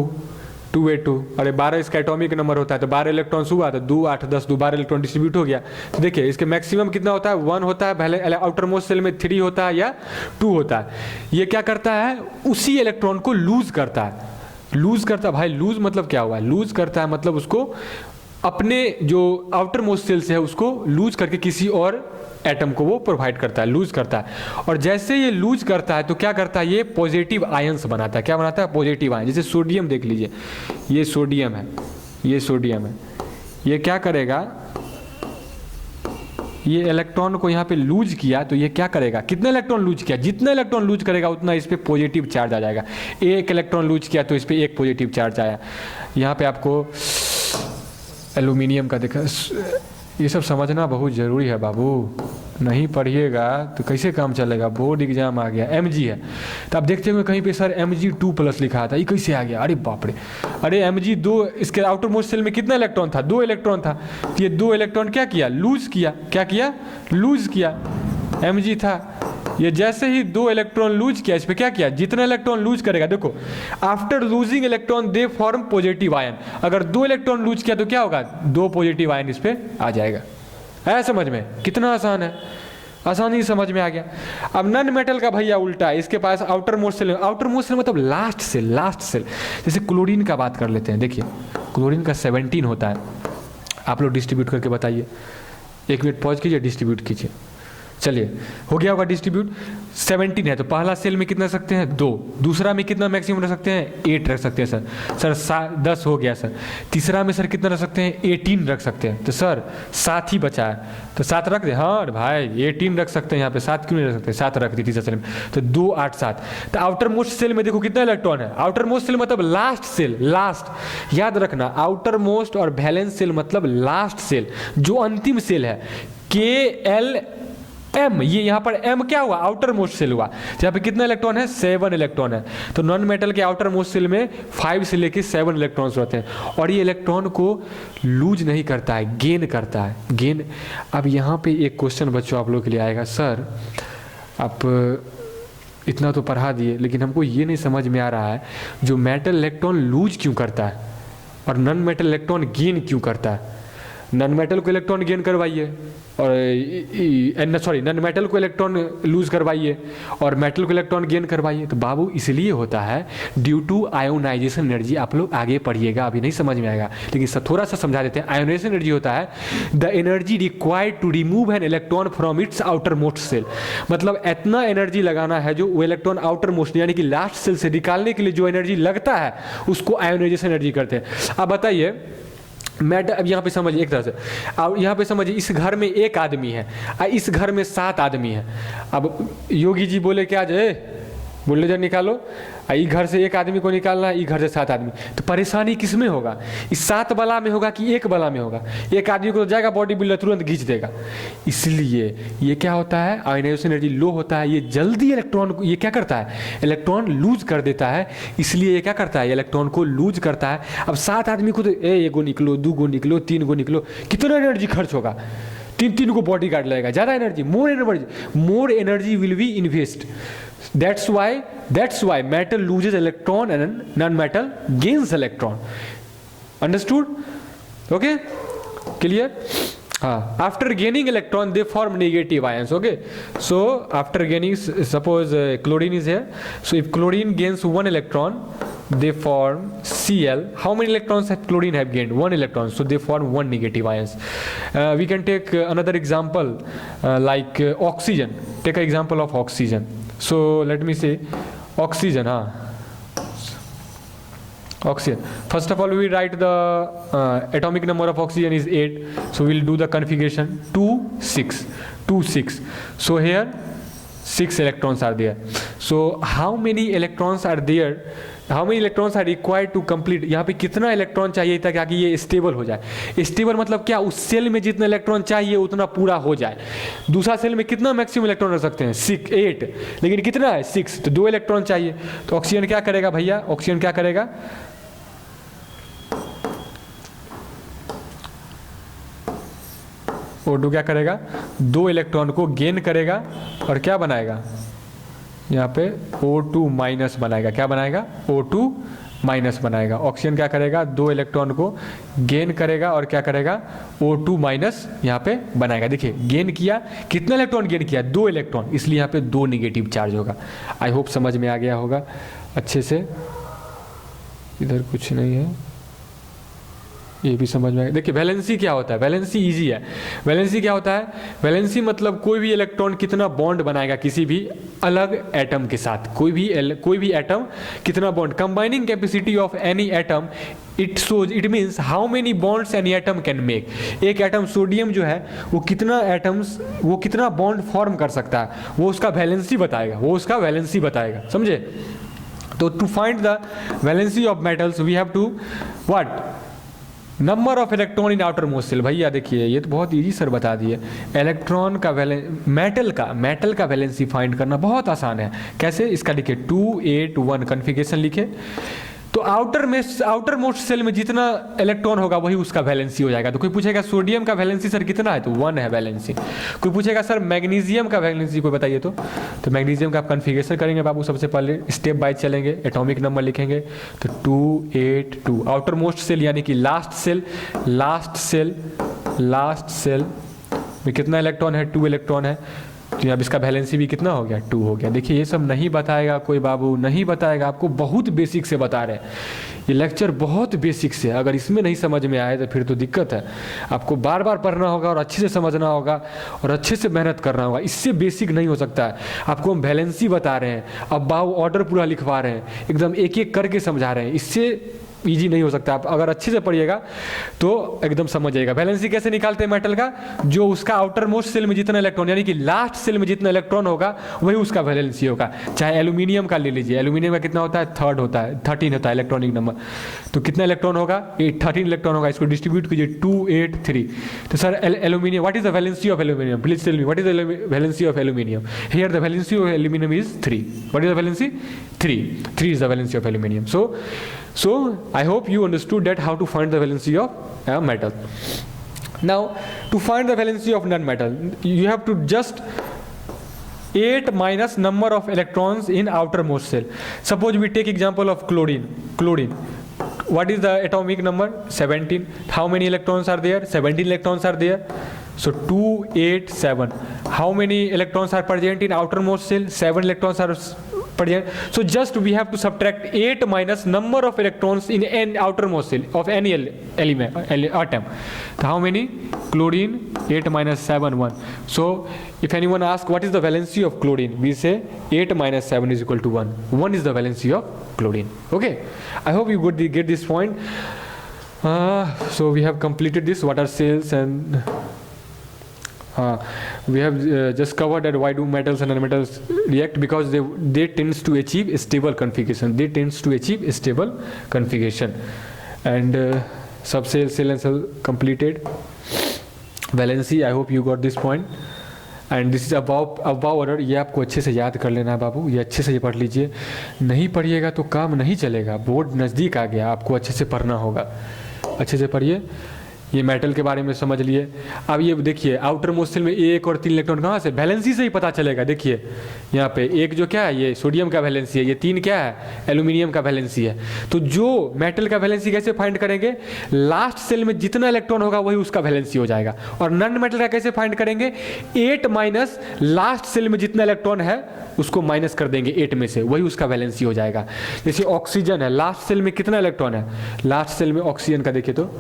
2 8 2, अरे 12 इसका एटॉमिक नंबर होता है, तो 12 इलेक्ट्रॉन हुआ तो 2 8 10 2 12 इलेक्ट्रॉन डिस्ट्रीब्यूट हो गया। तो देखिए इसके मैक्सिमम कितना होता है 1 होता है, पहले आउटर मोस्ट सेल में 3 होता है या 2 होता है। ये क्या करता है, उसी इलेक्ट्रॉन को लूज करता है, लूज करता है। भाई लूज मतलब क्या हुआ, लूज करता है मतलब उसको अपने जो आउटर मोस्ट सेल से है उसको लूज करके किसी और एटम को वो प्रोवाइड करता है, लूज करता है। और जैसे ये लूज करता है तो क्या करता है, ये पॉजिटिव आयंस बनाता है। क्या बनाता है, पॉजिटिव आयन। जैसे सोडियम देख लीजिए, ये सोडियम है, ये सोडियम है, ये क्या करेगा, ये इलेक्ट्रॉन को यहाँ पे लूज किया तो ये क्या करेगा, कितना इलेक्ट्रॉन लूज किया, जितना इलेक्ट्रॉन लूज करेगा उतना इस पे पॉजिटिव चार्ज आ जाएगा। 1 इलेक्ट्रॉन लूज किया तो इस पे 1 पॉजिटिव चार्ज आया। यहाँ पे आपको एल्यूमिनियम का देखा, ये सब समझना बहुत ज़रूरी है बाबू, नहीं पढ़िएगा तो कैसे काम चलेगा। बोर्ड एग्जाम आ गया, Mg है तो आप देखते होंगे कहीं पे सर Mg2+ लिखा था, ये कैसे आ गया, अरे बाप रे, अरे Mg2, इसके आउटर मोस्ट सेल में कितना इलेक्ट्रॉन था, 2 इलेक्ट्रॉन था, तो ये 2 इलेक्ट्रॉन क्या किया, लूज किया। क्या किया, लूज किया। Mg था, ये जैसे ही 2 इलेक्ट्रॉन लूज किया, इस पे क्या किया, जितना इलेक्ट्रॉन लूज करेगा, देखो after losing electron they form positive ion, अगर 2 इलेक्ट्रॉन लूज किया तो क्या होगा, 2 पॉजिटिव आयन इस पे आ जाएगा। है समझ में, कितना आसान है, आसानी समझ में आ गया। अब नन मेटल का भैया उल्टा है, इसके पास आउटर मोस्ट सेल मतलब लास्ट सेल। जैसे क्लोरीन का बात कर लेते हैं, देखिए क्लोरीन का 17 होता है, आप लोग डिस्ट्रीब्यूट करके बताइए, 1 मिनट पॉज कीजिए, डिस्ट्रीब्यूट कीजिए। चलिए हो गया होगा डिस्ट्रीब्यूट, 17 है तो पहला सेल में कितना रख सकते हैं 2, दूसरा में कितना मैक्सिमम रख सकते हैं 8 रख सकते हैं सर 10 हो गया सर, तीसरा में सर कितना रख सकते हैं 18 रख सकते हैं, तो सर 7 ही बचा है तो 7 रख दे। हाँ भाई 18 रख सकते हैं यहाँ पे, 7 क्यों नहीं रख सकते, 7 रख दी तीसरा सेल में, तो 2 8 7। तो आउटर मोस्ट सेल में देखो कितना इलेक्ट्रॉन है, आउटर मोस्ट सेल मतलब लास्ट सेल, लास्ट याद रखना, आउटर मोस्ट और वैलेंस सेल मतलब लास्ट सेल, जो अंतिम सेल है, KLM, ये यहाँ पर M क्या हुआ, आउटर मोस्ट सेल हुआ, जहाँ पे कितना इलेक्ट्रॉन है 7 इलेक्ट्रॉन है। तो नॉन मेटल के आउटर मोस्ट सेल में 5 से लेके 7 इलेक्ट्रॉन्स होते हैं, और ये इलेक्ट्रॉन को लूज नहीं करता है, गेन करता है, गेन। अब यहाँ पे एक क्वेश्चन बच्चों आप लोग के लिए आएगा, सर आप इतना तो पढ़ा दिए लेकिन हमको ये नहीं समझ में आ रहा है, जो मेटल इलेक्ट्रॉन लूज क्यों करता है और नॉन मेटल इलेक्ट्रॉन गेन क्यों करता है। नॉन मेटल को इलेक्ट्रॉन गेन करवाइए और नॉन मेटल को इलेक्ट्रॉन लूज करवाइए और मेटल को इलेक्ट्रॉन गेन करवाइए। तो बाबू इसलिए होता है ड्यू टू आयोनाइजेशन एनर्जी। आप लोग आगे पढ़िएगा, अभी नहीं समझ में आएगा लेकिन थोड़ा सा समझा देते हैं। आयोनाइजेशन एनर्जी होता है the energy required to remove an electron from its outer most shell, मतलब इतना एनर्जी लगाना है जो वो इलेक्ट्रॉन आउटर मोस्ट यानी कि लास्ट सेल से निकालने के लिए जो एनर्जी लगता है उसको आयोनाइजेशन एनर्जी करते हैं। अब बताइए मैटर, अब यहाँ पे समझिए एक तरह से, अब यहाँ पे समझिए इस घर में 1 आदमी है, इस घर में 7 आदमी है। अब योगी जी बोले क्या जे बुलडोजर निकालो, ई घर से 1 आदमी को निकालना है, ई घर से 7 आदमी, तो परेशानी किस में होगा, इस 7 बला में होगा कि 1 बला में होगा। 1 आदमी को तो जाएगा बॉडी बिल्डर तुरंत खींच देगा। इसलिए ये क्या होता है, आयोनाइजेशन एनर्जी लो होता है, ये जल्दी इलेक्ट्रॉन को ये क्या करता है, इलेक्ट्रॉन लूज कर देता है। इसलिए ये क्या करता है, इलेक्ट्रॉन को लूज करता है। अब 7 आदमी को तो 1 गो निकलो, 2 गो निकलो, 3 गो निकलो, कितना एनर्जी खर्च होगा, 3 को बॉडी गार्ड लगेगा, ज़्यादा energy, more energy will be invest. That's why metal loses electron and non-metal gains electron. Understood? Okay? Clear? हाँ, after gaining electron they form negative ions. Okay, so after gaining, suppose chlorine is here, so if chlorine gains one electron, they form Cl. How many electrons have chlorine have gained? One electron, so they form one negative ions. We can take another example like oxygen. Take an example of oxygen. So let me say oxygen. Oxygen. First of all, we write the atomic number of oxygen is 8. So we'll do the configuration 2 6 2 6. So here 6 electrons are there. So how many electrons are there? How many electrons are required to complete? यहाँ पे कितना इलेक्ट्रॉन चाहिए था कि ये स्टेबल हो जाए? स्टेबल मतलब क्या? उस सेल में जितना इलेक्ट्रॉन चाहिए उतना पूरा हो जाए. दूसरा सेल में कितना मैक्सिमम इलेक्ट्रॉन रख सकते हैं? 6 8, लेकिन कितना है? 6. तो 2 इलेक्ट्रॉन चाहिए. तो ऑक्सीजन क्या करेगा भैया? ऑक्सीजन क्या करेगा? O2 क्या करेगा? 2 इलेक्ट्रॉन को गेन करेगा और क्या बनाएगा? यहाँ पे O2 माइनस बनाएगा. क्या बनाएगा? O2 माइनस बनाएगा. ऑक्सीजन क्या करेगा? 2 इलेक्ट्रॉन को गेन करेगा और क्या करेगा? O2 माइनस यहाँ पे बनाएगा. देखिए गेन किया, कितना इलेक्ट्रॉन गेन किया? 2 इलेक्ट्रॉन, इसलिए यहाँ पे 2 निगेटिव चार्ज होगा. आई होप समझ में आ गया होगा अच्छे से. इधर कुछ नहीं है, ये भी समझ में आएगा. देखिए वैलेंसी क्या होता है? वैलेंसी इजी है. वैलेंसी क्या होता है? वैलेंसी मतलब कोई भी इलेक्ट्रॉन कितना बॉन्ड बनाएगा किसी भी अलग एटम के साथ. कोई भी एटम कितना bond. Combining capacity of any atom, it shows, it means how many bonds any atom can make. एक एटम सोडियम जो है वो कितना बॉन्ड फॉर्म कर सकता है, वो उसका वैलेंसी बताएगा. समझे? तो to find the valency of metals we have to what? Number of electron in outer most shell. भैया देखिए ये तो बहुत इजी सर बता दिए. इलेक्ट्रॉन का मेटल का वैलेंसी फाइंड करना बहुत आसान है. कैसे? इसका लिखे 2 8 1 कॉन्फ़िगरेशन लिखे. तो आउटर मोस्ट सेल में जितना इलेक्ट्रॉन होगा वही उसका वैलेंसी हो जाएगा. तो कोई पूछेगा सोडियम का वैलेंसी सर कितना है? तो 1 है वैलेंसी. कोई पूछेगा सर मैग्नीशियम का वैलेंसी कोई बताइए तो मैग्नीशियम का आप कॉन्फ़िगरेशन करेंगे बाबू. सबसे पहले स्टेप बाय चलेंगे, एटॉमिक नंबर लिखेंगे. तो 2 8 2 आउटर मोस्ट सेल यानी कि लास्ट सेल में कितना इलेक्ट्रॉन है? 2 इलेक्ट्रॉन है. तो अब इसका वैलेंसी भी कितना हो गया? 2 हो गया. देखिए ये सब नहीं बताएगा कोई बाबू, नहीं बताएगा. आपको बहुत बेसिक से बता रहे हैं. ये लेक्चर बहुत बेसिक से, अगर इसमें नहीं समझ में आए तो फिर तो दिक्कत है. आपको बार बार पढ़ना होगा और अच्छे से समझना होगा और अच्छे से मेहनत करना होगा. इससे बेसिक नहीं हो सकता है. आपको हम वैलेंसी बता रहे हैं, अब बाबू ऑर्डर पूरा लिखवा रहे हैं, एकदम एक एक करके समझा रहे हैं. इससे इजी नहीं हो सकता. आप अगर अच्छे से पढ़िएगा तो एकदम समझ जाएगा. वैलेंसी कैसे निकालते हैं मेटल का? जो उसका आउटर मोस्ट सेल में जितना इलेक्ट्रॉन यानी कि लास्ट सेल में जितना इलेक्ट्रॉन होगा वही उसका वैलेंसी होगा. चाहे एल्यूमिनियम का ले लीजिए. एल्यूमिनियम का कितना होता है? 13 होता है इलेक्ट्रॉनिक नंबर. तो कितना इलेक्ट्रॉन होगा? 13 इलेक्ट्रॉन होगा. इसको डिस्ट्रीब्यूट कीजिए 2 8 3. तो sir aluminium, what is the valency of aluminium? Please tell me what is the valency of aluminium? Here the valency of aluminium is 3. What is the valency? 3 is the valency of aluminum. So I hope you understood that how to find the valency of a metal. Now to find the valency of non-metal, you have to just 8 minus number of electrons in outermost cell. Suppose we take example of chlorine. What is the atomic number? 17. How many electrons are there? 17 electrons are there. So 2 8 7. How many electrons are present in outermost cell? 7 electrons are present. So just we have to subtract 8 minus number of electrons in an outermost cell of any atom. So how many? Chlorine 8 minus 7 1. So if anyone asks what is the valency of chlorine, we say 8 minus 7 is equal to 1. 1 is the valency of chlorine. Okay, I hope you get this point. So we have completed this water cells and we have just covered that why do metals and nonmetals react, because they tends to achieve a stable configuration. And subcell, cell and cell completed. Valency, I hope you got this point. And this is above order. ये आपको अच्छे से याद कर लेना है बाबू. ये अच्छे से ये पढ़ लीजिए. नहीं पढ़िएगा तो काम नहीं चलेगा. बोर्ड नज़दीक आ गया, आपको अच्छे से पढ़ना होगा. अच्छे से पढ़िए. ये मेटल के बारे में समझ लिए। अब ये देखिए आउटर मोस्ट शेल में एक और 3 इलेक्ट्रॉन कहाँ से, वैलेंसी से ही पता चलेगा। देखिए यहाँ पे एक जो क्या है ये सोडियम का वैलेंसी है, ये 3 क्या है एल्यूमिनियम का वैलेंसी है। तो जो मेटल का वैलेंसी कैसे फाइंड करेंगे, लास्ट सेल में जितना इलेक्ट्रॉन होगा वही उसका वैलेंसी हो जाएगा। और नॉन मेटल का कैसे फाइंड करेंगे, 8 माइनस लास्ट सेल में जितना इलेक्ट्रॉन है उसको माइनस कर देंगे 8 में से, वही उसका वैलेंसी हो जाएगा। जैसे ऑक्सीजन है, लास्ट सेल में कितना इलेक्ट्रॉन है, लास्ट सेल में ऑक्सीजन का देखिए तो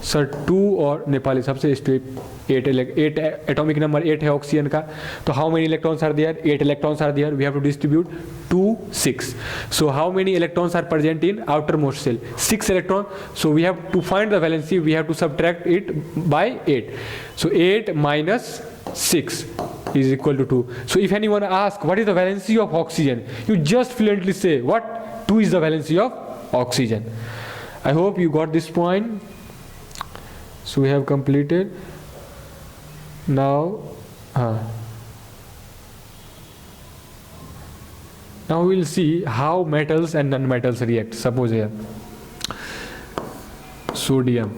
सर 2 और नेपाली सबसे स्ट्रिप 8 एटॉमिक नंबर 8 है ऑक्सीजन का। तो how many electrons are there, 8 electrons are there, we have to distribute 2 6। So how many electrons are present in outer most shell, 6 electron. So we have to find the valency, we have to subtract it by 8। सो 8 minus 6 is equal to 2. So if anyone asks what is the valency of oxygen, you just fluently say what, 2 is the valency of oxygen. I hope you got this point. So we have completed. Now now we will see how metals and non-metals react. Suppose here sodium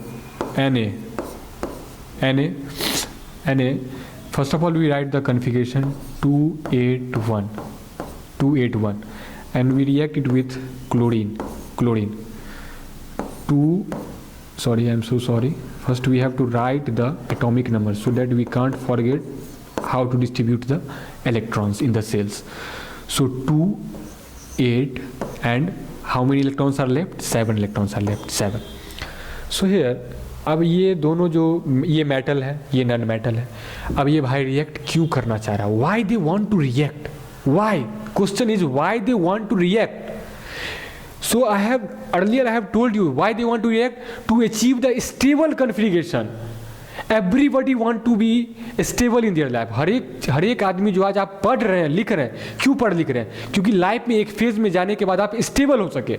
Na. First of all we write the configuration 281 and we react it with chlorine. I'm so sorry. First we have to write the atomic number so that we can't forget how to distribute the electrons in the cells. So 2 8 and how many electrons are left, 7 electrons are left, 7. So here अब ये दोनों जो ये मेटल है ये नॉन मेटल है, अब ये भाई रिएक्ट क्यों करना चाह रहा है, why they want to react, why, question is why they want to react. So I have told you why they want to react, to achieve the stable configuration. Everybody want to be stable in their life. हर एक आदमी जो आज आप पढ़ रहे हैं लिख रहे हैं, क्यों पढ़ लिख रहे हैं, क्योंकि लाइफ में एक फेज में जाने के बाद आप स्टेबल हो सके.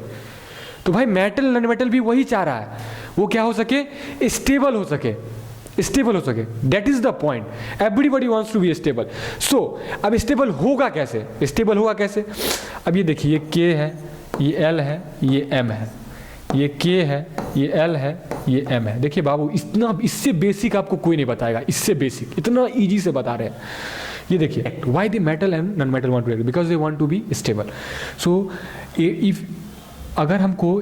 तो भाई मेटल नॉन मेटल भी वही चाह रहा है, वो क्या हो सके, स्टेबल हो सके. That is the point. Everybody wants to be stable. So अब स्टेबल होगा कैसे, अब ये देखिए, ये के है, ये एल है, ये एम है, ये के है, ये एल है, ये एम है. देखिए बाबू, इतना इससे बेसिक आपको कोई नहीं बताएगा, इससे बेसिक इतना इजी से बता रहे हैं. ये देखिए why the metal and non metal want to react, because they want to be stable. So if अगर हमको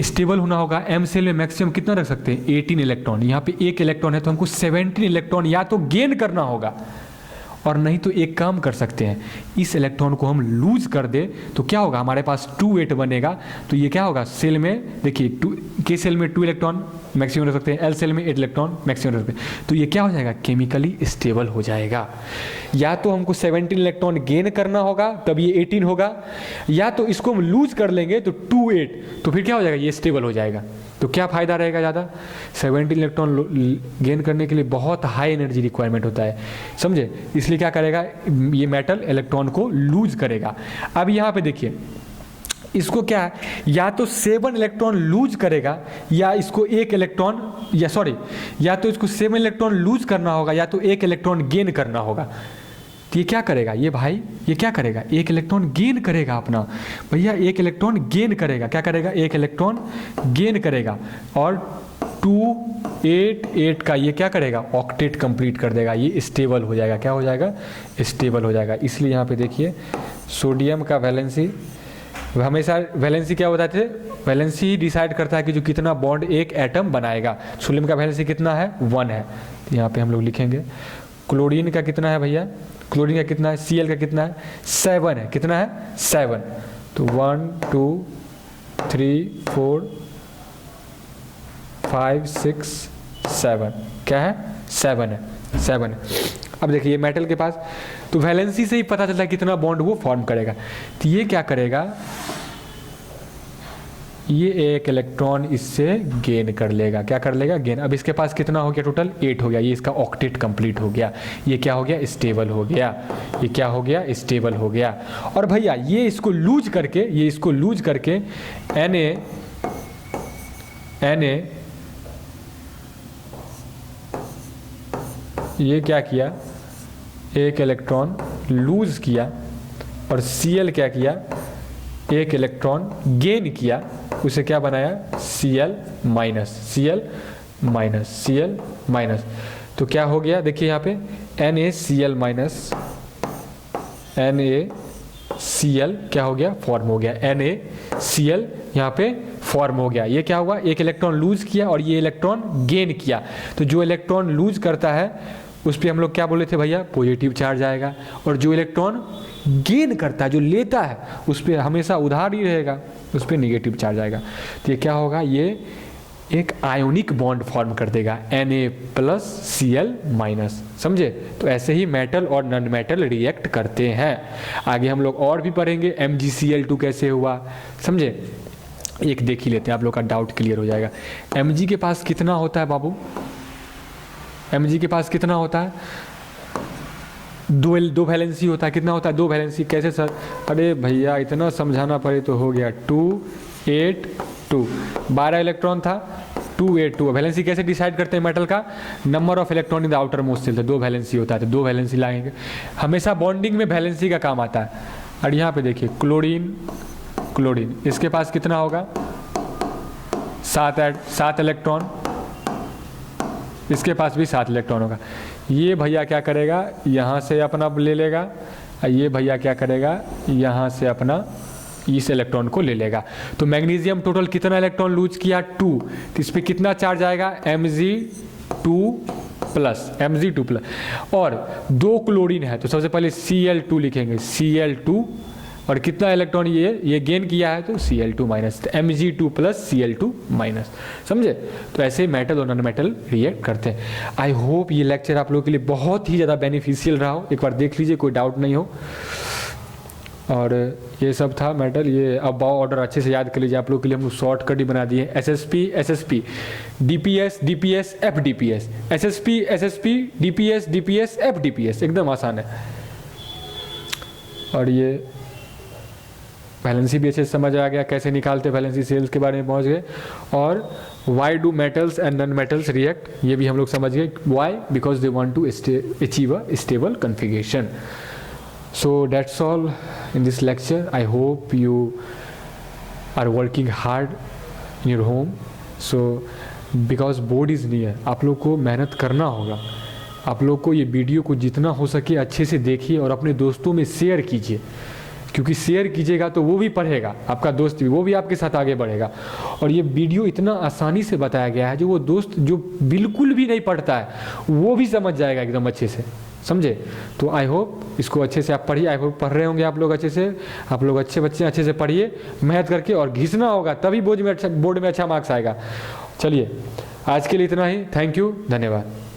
स्टेबल होना होगा, एम सेल में मैक्सिमम कितना रख सकते हैं, 18 इलेक्ट्रॉन. यहाँ पे 1 इलेक्ट्रॉन है तो हमको 17 इलेक्ट्रॉन या तो गेन करना होगा, और नहीं तो एक काम कर सकते हैं, इस इलेक्ट्रॉन को हम लूज कर दे तो क्या होगा, हमारे पास 2 8 बनेगा. तो ये क्या होगा, सेल में देखिए के सेल में 2 इलेक्ट्रॉन मैक्सिमम रख सकते हैं, एल सेल में 8 इलेक्ट्रॉन मैक्सिमम रख सकते हैं. तो ये क्या हो जाएगा, केमिकली स्टेबल हो जाएगा. या तो हमको 17 इलेक्ट्रॉन गेन करना होगा तब ये 18 होगा, या तो इसको हम लूज कर लेंगे तो 2 8, तो फिर क्या हो जाएगा, ये स्टेबल हो जाएगा. तो क्या फ़ायदा रहेगा ज़्यादा, 17 इलेक्ट्रॉन गेन करने के लिए बहुत हाई एनर्जी रिक्वायरमेंट होता है, समझे. इसलिए क्या करेगा, ये मेटल इलेक्ट्रॉन को लूज करेगा. अब यहाँ पे देखिए, इसको क्या है, या तो 7 इलेक्ट्रॉन लूज करेगा, या इसको 1 इलेक्ट्रॉन, या तो इसको 7 इलेक्ट्रॉन लूज करना होगा, या तो 1 इलेक्ट्रॉन गेन करना होगा. तो ये क्या करेगा, ये भाई ये क्या करेगा, 1 इलेक्ट्रॉन गेन करेगा अपना. भैया 1 इलेक्ट्रॉन गेन करेगा, क्या करेगा, 1 इलेक्ट्रॉन गेन करेगा, और 2 8 8 का ये क्या करेगा, ऑक्टेट कंप्लीट कर देगा. ये स्टेबल हो जाएगा, क्या हो जाएगा, स्टेबल हो जाएगा. इसलिए यहाँ पे देखिए, सोडियम का वैलेंसी, हमेशा वैलेंसी क्या बताते थे, वैलेंसी ही डिसाइड करता है कि जो कितना बॉन्ड एक एटम बनाएगा. सोडियम का वैलेंसी कितना है, 1 है. तो यहाँ पे हम लोग लिखेंगे. क्लोरीन का कितना है भैया, क्लोरीन का कितना है, Cl का कितना है, 7 है. कितना है, 7. तो 1 2 3 4 5 6 7, क्या है, 7 है. अब देखिए मेटल के पास तो वैलेंसी से ही पता चलता है कितना बॉन्ड वो फॉर्म करेगा. तो ये क्या करेगा, ये 1 इलेक्ट्रॉन इससे गेन कर लेगा, क्या कर लेगा, गेन. अब इसके पास कितना हो गया, टोटल 8 हो गया. ये इसका ऑक्टेट कंप्लीट हो गया. ये क्या हो गया, स्टेबल हो गया. ये क्या हो गया, स्टेबल हो गया. और भैया ये इसको लूज करके Na ये क्या किया, 1 इलेक्ट्रॉन लूज किया, और Cl क्या किया, 1 इलेक्ट्रॉन गेन किया, उसे क्या बनाया, Cl minus. Cl minus, Cl minus, तो क्या हो गया देखिए यहाँ पे NaCl माइनस, NaCl क्या हो गया, फॉर्म हो गया, NaCl यहाँ पे फॉर्म हो गया। ये क्या हुआ, एक इलेक्ट्रॉन लूज किया और ये इलेक्ट्रॉन गेन किया। तो जो इलेक्ट्रॉन लूज करता है उस पर हम लोग क्या बोले थे भैया, पॉजिटिव चार्ज आएगा, और जो इलेक्ट्रॉन गेन करता है, जो लेता है, उस पर हमेशा उधार ही रहेगा, उस पर निगेटिव चार्ज आएगा। तो ये क्या होगा, ये एक आयोनिक बॉन्ड फॉर्म कर देगा, Na+Cl माइनस, समझे। तो ऐसे ही मेटल और नॉन मेटल रिएक्ट करते हैं। आगे हम लोग और भी पढ़ेंगे MgCl2 कैसे हुआ, समझे। एक देख ही लेते हैं, आप लोग का डाउट क्लियर हो जाएगा। Mg के पास कितना होता है बाबू, Mg के पास कितना होता है, दो वैलेंसी होता है। कितना होता है, 2 वैलेंसी। कैसे सर, अरे भैया इतना समझाना पड़े तो हो गया, 2 8 2, 12 इलेक्ट्रॉन था, 2 8 2। वैलेंसी कैसे डिसाइड करते हैं मेटल का, number of electron in the outer most shell, 2 valency होता है, तो 2 वैलेंसी लाएंगे। हमेशा बॉन्डिंग में वैलेंसी का काम आता है। और यहाँ पे देखिए क्लोरीन, इसके पास कितना होगा, 7 इलेक्ट्रॉन, इसके पास भी 7 इलेक्ट्रॉन होगा। ये भैया क्या करेगा, यहाँ से अपना ले लेगा, और ये भैया क्या करेगा, यहाँ से अपना इस इलेक्ट्रॉन को ले लेगा। तो मैग्नीशियम टोटल कितना इलेक्ट्रॉन लूज किया, 2। तो इस पर कितना चार्ज आएगा, Mg2+, और 2 क्लोरीन है, तो सबसे पहले Cl2 लिखेंगे, Cl2, और कितना इलेक्ट्रॉन ये गेन किया है, तो Cl2 माइनस, तो Mg2+Cl2 माइनस, समझे। तो ऐसे मेटल और नॉन मेटल रिएक्ट करते हैं। आई होप ये लेक्चर आप लोगों के लिए बहुत ही ज़्यादा बेनिफिशियल रहा हो, एक बार देख लीजिए, कोई डाउट नहीं हो। और ये सब था मेटल। ये अब ऑर्डर अच्छे से याद कर लीजिए, आप लोग के लिए हम लोग शॉर्टकट ही बना दिए, SSP DPS FDPS, SSP DPS FDPS, एकदम आसान है। और ये वैलेंसी भी अच्छे से समझ आ गया, कैसे निकालते वैलेंसी सेल्स के बारे में पहुंच गए। और why do metals and non metals react, ये भी हम लोग समझ गए, why, because they want to achieve a stable configuration. So that's all in this lecture. I hope you are working hard in your home. So because board is near, आप लोग को मेहनत करना होगा। आप लोग को ये वीडियो को जितना हो सके अच्छे से देखिए और अपने दोस्तों में शेयर कीजिए, क्योंकि शेयर कीजिएगा तो वो भी पढ़ेगा, आपका दोस्त भी, वो भी आपके साथ आगे बढ़ेगा। और ये वीडियो इतना आसानी से बताया गया है, जो वो दोस्त जो बिल्कुल भी नहीं पढ़ता है वो भी समझ जाएगा एकदम अच्छे से, समझे। तो आई होप इसको अच्छे से आप पढ़िए। आई होप पढ़ रहे होंगे आप लोग अच्छे से। आप लोग अच्छे बच्चे अच्छे से पढ़िए, मेहनत करके, और घिसना होगा तभी बोर्ड में अच्छा मार्क्स आएगा। चलिए आज के लिए इतना ही। थैंक यू, धन्यवाद।